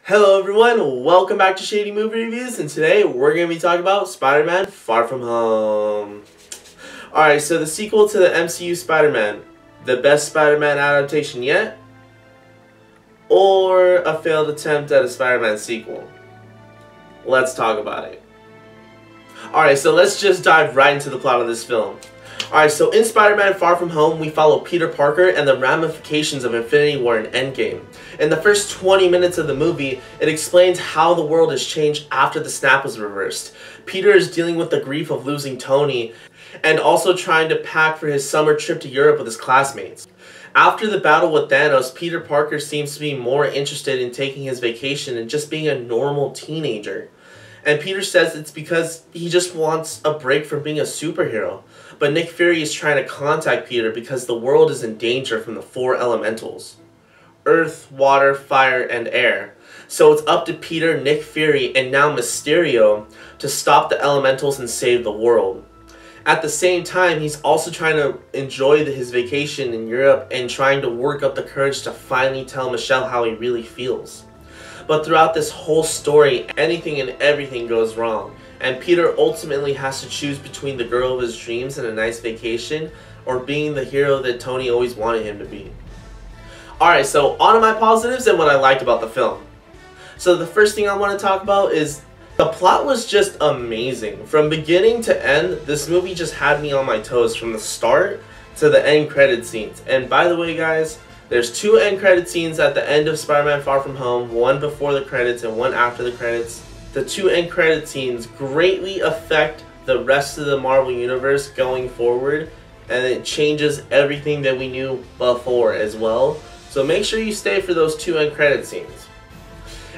Hello everyone, welcome back to Shady Movie Reviews, and today we're going to be talking about Spider-Man Far From Home. Alright, so the sequel to the MCU Spider-Man, the best Spider-Man adaptation yet? Or a failed attempt at a Spider-Man sequel? Let's talk about it. Alright, so let's just dive right into the plot of this film. Alright, so in Spider-Man Far From Home, we follow Peter Parker and the ramifications of Infinity War and Endgame. In the first 20 minutes of the movie, it explains how the world has changed after the snap was reversed. Peter is dealing with the grief of losing Tony, and also trying to pack for his summer trip to Europe with his classmates. After the battle with Thanos, Peter Parker seems to be more interested in taking his vacation and just being a normal teenager. And Peter says it's because he just wants a break from being a superhero. But Nick Fury is trying to contact Peter because the world is in danger from the four elementals: Earth, Water, Fire, and Air. So it's up to Peter, Nick Fury, and now Mysterio to stop the elementals and save the world. At the same time, he's also trying to enjoy his vacation in Europe and trying to work up the courage to finally tell Michelle how he really feels. But throughout this whole story, anything and everything goes wrong, and Peter ultimately has to choose between the girl of his dreams and a nice vacation, or being the hero that Tony always wanted him to be. Alright, so on to my positives and what I liked about the film. So the first thing I want to talk about is the plot was just amazing. From beginning to end, this movie just had me on my toes from the start to the end credit scenes. And by the way guys, there's two end credit scenes at the end of Spider-Man Far From Home, one before the credits and one after the credits. The two end credit scenes greatly affect the rest of the Marvel Universe going forward, and it changes everything that we knew before as well. So make sure you stay for those two end credit scenes.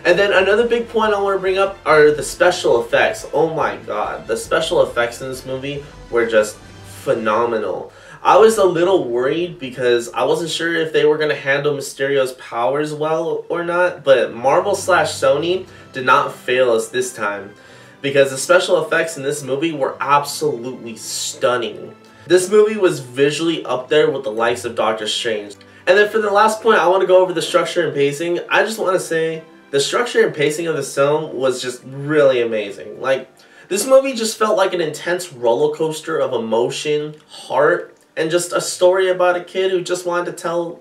And then another big point I want to bring up are the special effects. Oh my god, the special effects in this movie were just phenomenal. I was a little worried because I wasn't sure if they were going to handle Mysterio's powers well or not, but Marvel/Sony did not fail us this time, because the special effects in this movie were absolutely stunning. This movie was visually up there with the likes of Doctor Strange. And then for the last point, I want to go over the structure and pacing. I just want to say the structure and pacing of this film was just really amazing. Like, this movie just felt like an intense roller coaster of emotion, heart, and just a story about a kid who just wanted to tell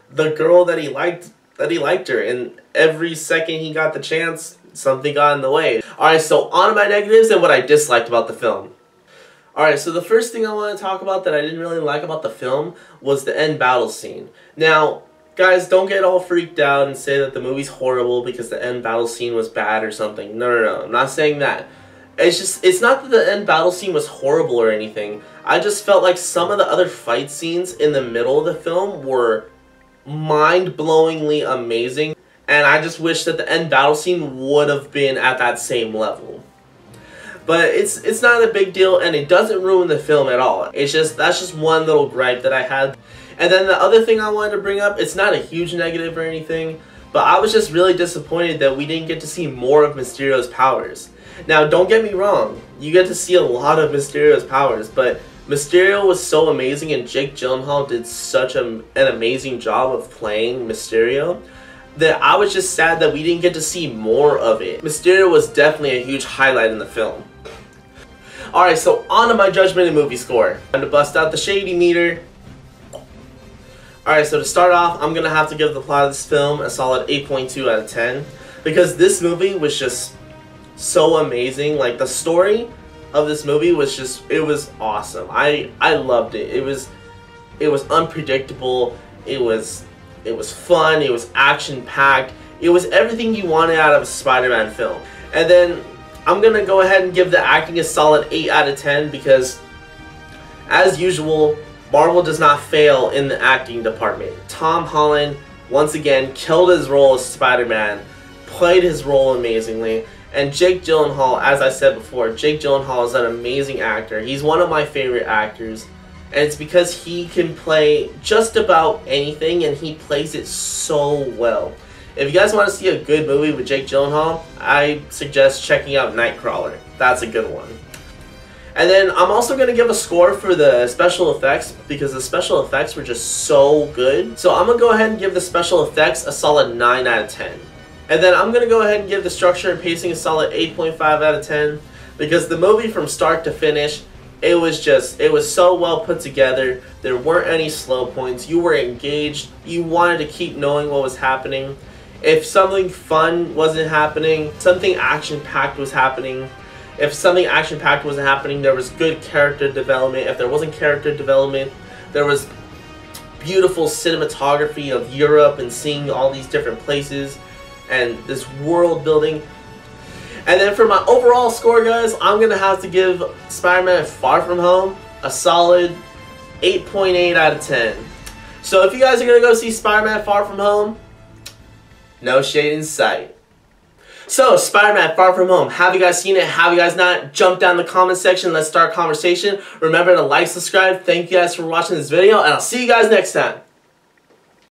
the girl that he liked her, and every second he got the chance, something got in the way. Alright, so on to my negatives and what I disliked about the film. Alright, so the first thing I want to talk about that I didn't really like about the film was the end battle scene. Now, guys, don't get all freaked out and say that the movie's horrible because the end battle scene was bad or something. No, I'm not saying that. It's not that the end battle scene was horrible or anything. I just felt like some of the other fight scenes in the middle of the film were mind-blowingly amazing, and I just wish that the end battle scene would have been at that same level. But it's not a big deal, and it doesn't ruin the film at all. That's just one little gripe that I had. And then the other thing I wanted to bring up, it's not a huge negative or anything, but I was just really disappointed that we didn't get to see more of Mysterio's powers. Now, don't get me wrong, you get to see a lot of Mysterio's powers, but Mysterio was so amazing and Jake Gyllenhaal did such an amazing job of playing Mysterio that I was just sad that we didn't get to see more of it. Mysterio was definitely a huge highlight in the film. Alright, so on to my judgment and movie score. Time to bust out the shady meter. Alright, so to start off, I'm going to have to give the plot of this film a solid 8.2 out of 10. Because this movie was just so amazing. Like, the story of this movie was just, it was awesome. I loved it. It was unpredictable. It was fun. It was action-packed. It was everything you wanted out of a Spider-Man film. And then I'm going to go ahead and give the acting a solid 8 out of 10 because, as usual, Marvel does not fail in the acting department. Tom Holland, once again, killed his role as Spider-Man, played his role amazingly, and Jake Gyllenhaal, as I said before, Jake Gyllenhaal is an amazing actor. He's one of my favorite actors, and it's because he can play just about anything, and he plays it so well. If you guys want to see a good movie with Jake Gyllenhaal, I suggest checking out Nightcrawler. That's a good one. And then I'm also going to give a score for the special effects because the special effects were just so good. So I'm going to go ahead and give the special effects a solid 9 out of 10. And then I'm going to go ahead and give the structure and pacing a solid 8.5 out of 10 because the movie from start to finish, it was so well put together. There weren't any slow points. You were engaged. You wanted to keep knowing what was happening. If something fun wasn't happening, something action-packed was happening. If something action-packed wasn't happening, there was good character development. If there wasn't character development, there was beautiful cinematography of Europe and seeing all these different places and this world building. And then for my overall score, guys, I'm going to have to give Spider-Man Far From Home a solid 8.8 out of 10. So if you guys are going to go see Spider-Man Far From Home, no shade in sight. So, Spider-Man Far From Home, have you guys seen it? Have you guys not? Jump down in the comment section. Let's start a conversation. Remember to like, subscribe. Thank you guys for watching this video, and I'll see you guys next time.